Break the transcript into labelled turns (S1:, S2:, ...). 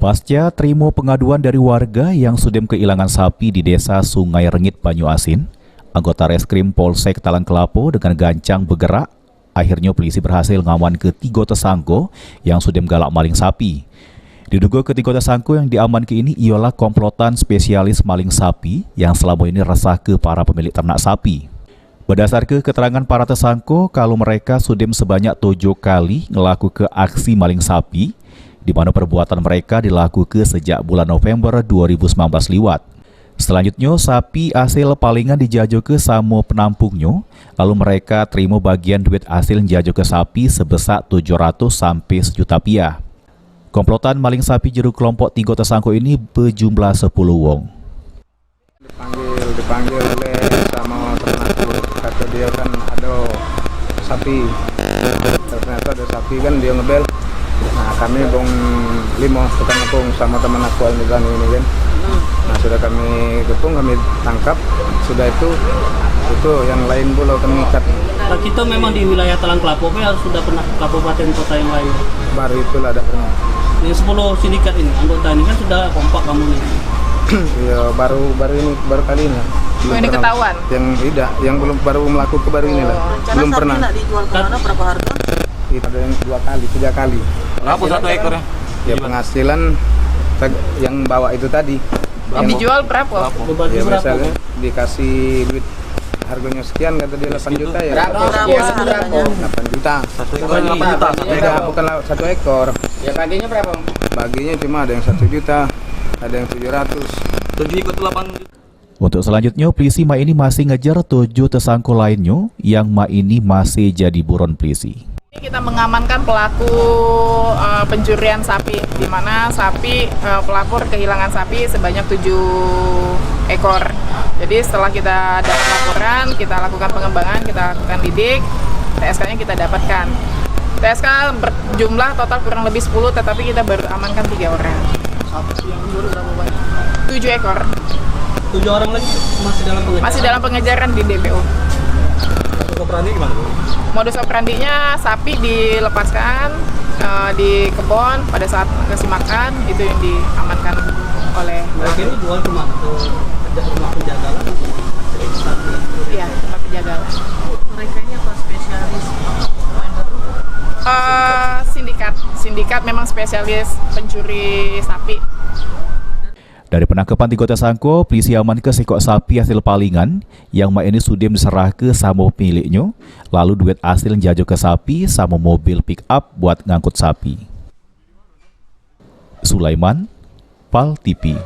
S1: Pasca terima pengaduan dari warga yang sudem kehilangan sapi di desa Sungai Rengit, Banyuasin, anggota Reskrim Polsek Talang Kelapo dengan gancang bergerak. Akhirnya polisi berhasil ngaman ketiga tersangka yang sudem galak maling sapi. Diduga ketiga tersangka yang diamankan ini ialah komplotan spesialis maling sapi yang selama ini resah ke para pemilik ternak sapi. Berdasarkan keterangan para tersangka, kalau mereka sudem sebanyak 7 kali ngelaku ke aksi maling sapi, di mana perbuatan mereka dilakukan sejak bulan November 2019 liwat. Selanjutnya, sapi hasil palingan dijajah ke sama penampungnya, lalu mereka terima bagian duit hasil jajah ke sapi sebesar 700 sampai sejuta rupiah. Komplotan maling sapi jeru kelompok 3 tersangka ini berjumlah 10 wong.
S2: Dipanggil oleh sama ternak, kata dia kan ada sapi, ternyata ada sapi kan dia ngebel. Nah kami bong 5 tukang ngepung sama teman aku Almizani ini kan. Nah sudah kami kepung, kami tangkap, sudah itu yang lain pula kami ikat.
S3: Nah, kita memang di wilayah Talang Kelapo harus sudah pernah ke kabupaten kota yang lain.
S2: Baru itulah ada pernah.
S3: Yang 10 sindikat ini, anggota ini kan sudah kompak kamu nih.
S2: Iya baru kali ini.
S4: Belum ini ketahuan?
S2: Yang tidak, yang belum baru melakukan baru ini lah. Belum pernah.
S5: Dijual ke mana, berapa harga?
S2: Ada yang 2 kali, 3 kali.
S5: Berapa satu ekornya?
S2: Ya penghasilan yang bawa itu tadi.
S4: Yang dijual berapa?
S2: Ya misalnya dikasih duit harganya sekian, kata dia 8 juta ya.
S5: Berapa?
S2: 8 juta.
S5: 1 ekor berapa?
S2: Beda, bukan 1 ekor.
S5: Ya baginya berapa?
S2: Baginya cuma ada yang 1 juta, ada yang 700.
S5: 7 ikut 8 juta.
S1: Untuk selanjutnya, polisi Ma ini masih ngejar 7 tersangka lainnya yang Ma ini masih jadi buron polisi.
S4: Kita mengamankan pelaku pencurian sapi, di mana sapi pelapor kehilangan sapi sebanyak 7 ekor. Jadi setelah kita dapat laporan, kita lakukan pengembangan, kita lakukan lidik, TSK-nya kita dapatkan. TSK berjumlah total kurang lebih 10, tetapi kita baru amankan 3 orang.
S3: Sapi yang dulu berapa banyak?
S4: 7 ekor.
S3: 7 orang lagi masih dalam pengejaran.
S4: Masih dalam pengejaran di DPO.
S3: Modus operandi gimana?
S4: Modus operandinya sapi dilepaskan di kebun pada saat kasih makan, itu yang diamankan oleh.
S3: Mereka ini jual kemana? Ke rumah penjagalan?
S4: Iya, tempat penjagalan.
S5: Mereka ini apa spesialis?
S4: Sindikat memang spesialis pencuri sapi.
S1: Dari penangkapan 3 tersangka, polisi amankan sekok sapi hasil palingan yang Ma ini sudem diserah ke sama pemiliknya, lalu duit hasil jajah ke sapi sama mobil pick up buat ngangkut sapi. Sulaiman, PAL TV.